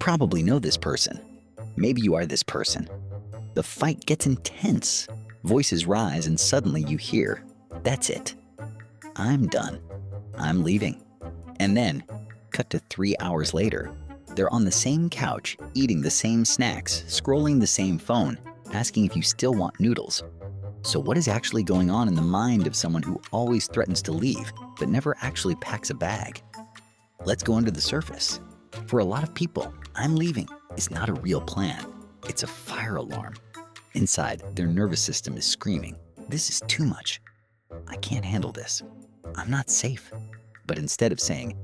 probably know this person. Maybe you are this person. The fight gets intense. Voices rise and suddenly you hear, "That's it. I'm done. I'm leaving." And then, cut to 3 hours later, they're on the same couch, eating the same snacks, scrolling the same phone, asking if you still want noodles. So what is actually going on in the mind of someone who always threatens to leave, but never actually packs a bag? Let's go under the surface. For a lot of people, "I'm leaving" is not a real plan. It's a fire alarm. Inside, their nervous system is screaming, "This is too much. I can't handle this. I'm not safe." But instead of saying,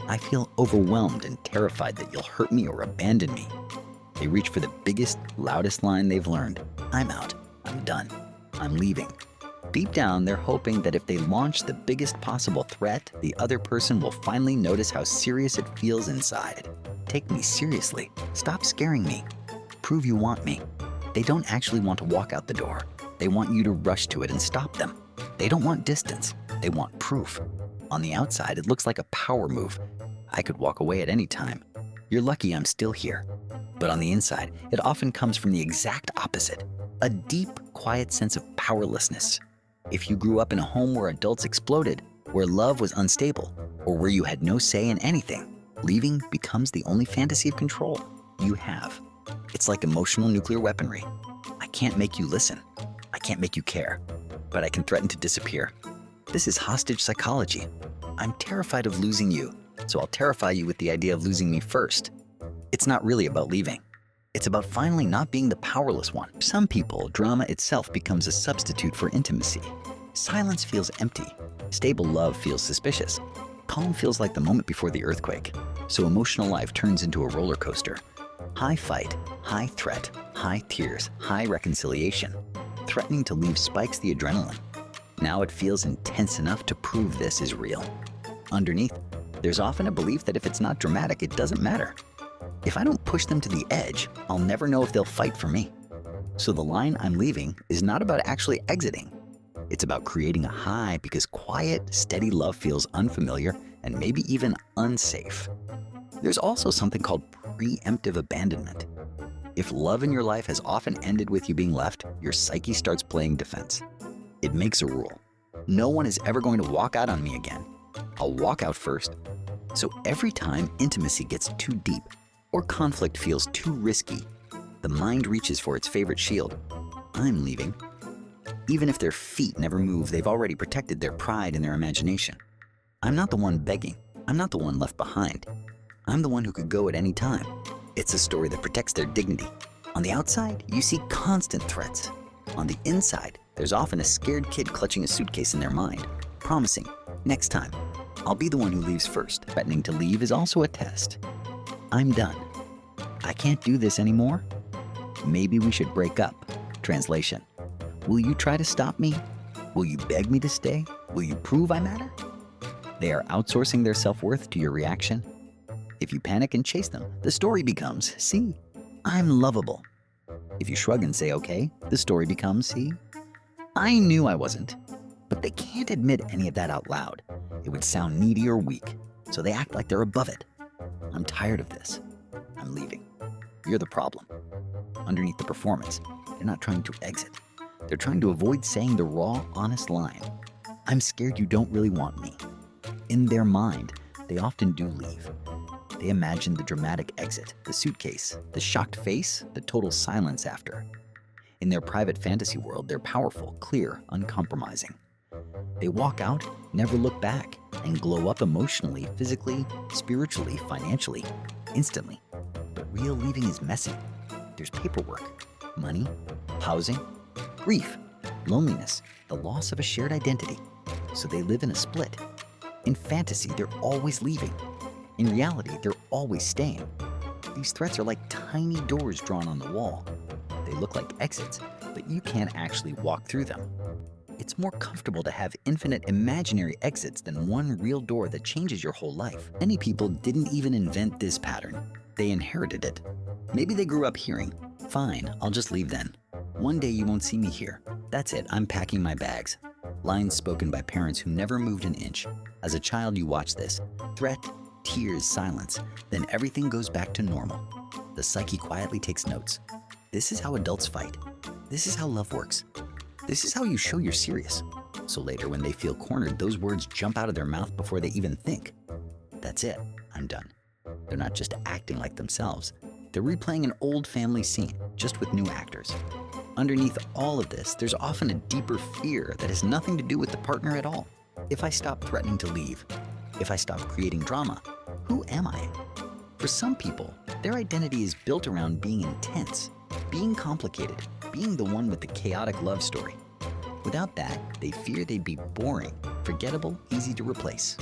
"I feel overwhelmed and terrified that you'll hurt me or abandon me," they reach for the biggest, loudest line they've learned. "I'm out. I'm done. I'm leaving." Deep down, they're hoping that if they launch the biggest possible threat, the other person will finally notice how serious it feels inside. "Take me seriously. Stop scaring me. Prove you want me." They don't actually want to walk out the door. They want you to rush to it and stop them. They don't want distance. They want proof. On the outside, it looks like a power move. "I could walk away at any time. You're lucky I'm still here." But on the inside, it often comes from the exact opposite. A deep, quiet sense of powerlessness. If you grew up in a home where adults exploded, where love was unstable, or where you had no say in anything, leaving becomes the only fantasy of control you have. It's like emotional nuclear weaponry. I can't make you listen. I can't make you care, but I can threaten to disappear. This is hostage psychology. I'm terrified of losing you, so I'll terrify you with the idea of losing me first. It's not really about leaving. It's about finally not being the powerless one. For some people, drama itself becomes a substitute for intimacy. Silence feels empty. Stable love feels suspicious. Calm feels like the moment before the earthquake. So emotional life turns into a roller coaster. High fight, high threat, high tears, high reconciliation. Threatening to leave spikes the adrenaline. Now it feels intense enough to prove this is real. Underneath, there's often a belief that if it's not dramatic, it doesn't matter. If I don't push them to the edge, I'll never know if they'll fight for me. So the line "I'm leaving" is not about actually exiting. It's about creating a high because quiet, steady love feels unfamiliar and maybe even unsafe. There's also something called preemptive abandonment. If love in your life has often ended with you being left, your psyche starts playing defense. It makes a rule. No one is ever going to walk out on me again. I'll walk out first. So every time intimacy gets too deep or conflict feels too risky, the mind reaches for its favorite shield. "I'm leaving." Even if their feet never move, they've already protected their pride and their imagination. I'm not the one begging. I'm not the one left behind. I'm the one who could go at any time. It's a story that protects their dignity. On the outside, you see constant threats. On the inside, there's often a scared kid clutching a suitcase in their mind, promising, "Next time, I'll be the one who leaves first." Threatening to leave is also a test. "I'm done. I can't do this anymore. Maybe we should break up." Translation: will you try to stop me? Will you beg me to stay? Will you prove I matter? They are outsourcing their self-worth to your reaction. If you panic and chase them, the story becomes, "See, I'm lovable." If you shrug and say, "Okay," the story becomes, "See, I knew I wasn't." But they can't admit any of that out loud. It would sound needy or weak, so they act like they're above it. "I'm tired of this. I'm leaving." You're the problem. Underneath the performance, they're not trying to exit. They're trying to avoid saying the raw, honest line, "I'm scared you don't really want me." In their mind, they often do leave. They imagine the dramatic exit, the suitcase, the shocked face, the total silence after. In their private fantasy world, they're powerful, clear, uncompromising. They walk out, never look back, and glow up emotionally, physically, spiritually, financially, instantly. But real leaving is messy. There's paperwork, money, housing, grief, loneliness, the loss of a shared identity. So they live in a split. In fantasy, they're always leaving. In reality, they're always staying. These threats are like tiny doors drawn on the wall. They look like exits, but you can't actually walk through them. It's more comfortable to have infinite imaginary exits than one real door that changes your whole life. Many people didn't even invent this pattern. They inherited it. Maybe they grew up hearing, "Fine, I'll just leave then. One day you won't see me here. That's it, I'm packing my bags." Lines spoken by parents who never moved an inch. As a child, you watch this. Threat, tears, silence. Then everything goes back to normal. The psyche quietly takes notes. This is how adults fight. This is how love works. This is how you show you're serious. So later, when they feel cornered, those words jump out of their mouth before they even think. That's it, I'm done. They're not just acting like themselves. They're replaying an old family scene, just with new actors. Underneath all of this, there's often a deeper fear that has nothing to do with the partner at all. If I stop threatening to leave, if I stop creating drama, who am I? For some people, their identity is built around being intense, being complicated, being the one with the chaotic love story. Without that, they fear they'd be boring, forgettable, easy to replace.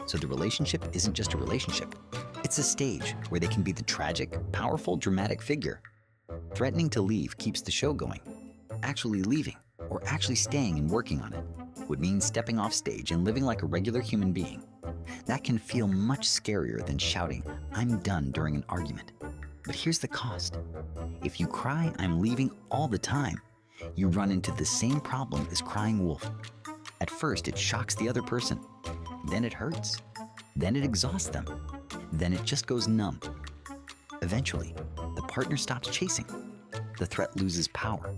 So the relationship isn't just a relationship. It's a stage where they can be the tragic, powerful, dramatic figure. Threatening to leave keeps the show going. Actually leaving, or actually staying and working on it, would mean stepping off stage and living like a regular human being. That can feel much scarier than shouting, "I'm done" during an argument. But here's the cost. If you cry, "I'm leaving" all the time, you run into the same problem as crying wolf. At first, it shocks the other person. Then it hurts. Then it exhausts them. Then it just goes numb. Eventually, the partner stops chasing. The threat loses power.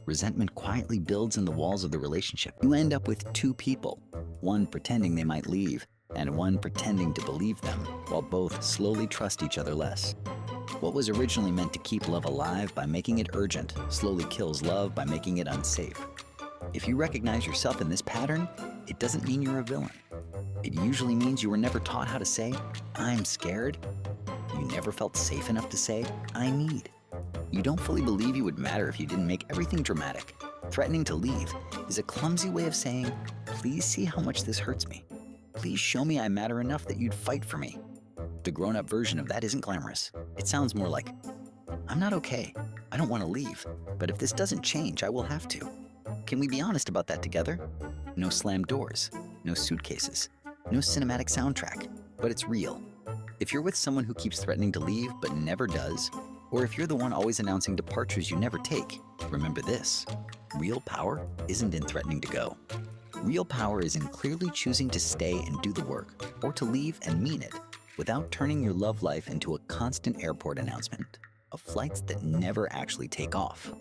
Resentment quietly builds in the walls of the relationship. You end up with two people, one pretending they might leave, and one pretending to believe them, while both slowly trust each other less. What was originally meant to keep love alive by making it urgent slowly kills love by making it unsafe. If you recognize yourself in this pattern, it doesn't mean you're a villain. It usually means you were never taught how to say, "I'm scared." You never felt safe enough to say, "I need." You don't fully believe you would matter if you didn't make everything dramatic. Threatening to leave is a clumsy way of saying, "Please see how much this hurts me. Please show me I matter enough that you'd fight for me." The grown-up version of that isn't glamorous. It sounds more like, "I'm not okay. I don't want to leave, but if this doesn't change, I will have to. Can we be honest about that together?" No slammed doors, no suitcases, no cinematic soundtrack, but it's real. If you're with someone who keeps threatening to leave but never does, or if you're the one always announcing departures you never take, remember this: real power isn't in threatening to go. Real power is in clearly choosing to stay and do the work, or to leave and mean it, without turning your love life into a constant airport announcement of flights that never actually take off.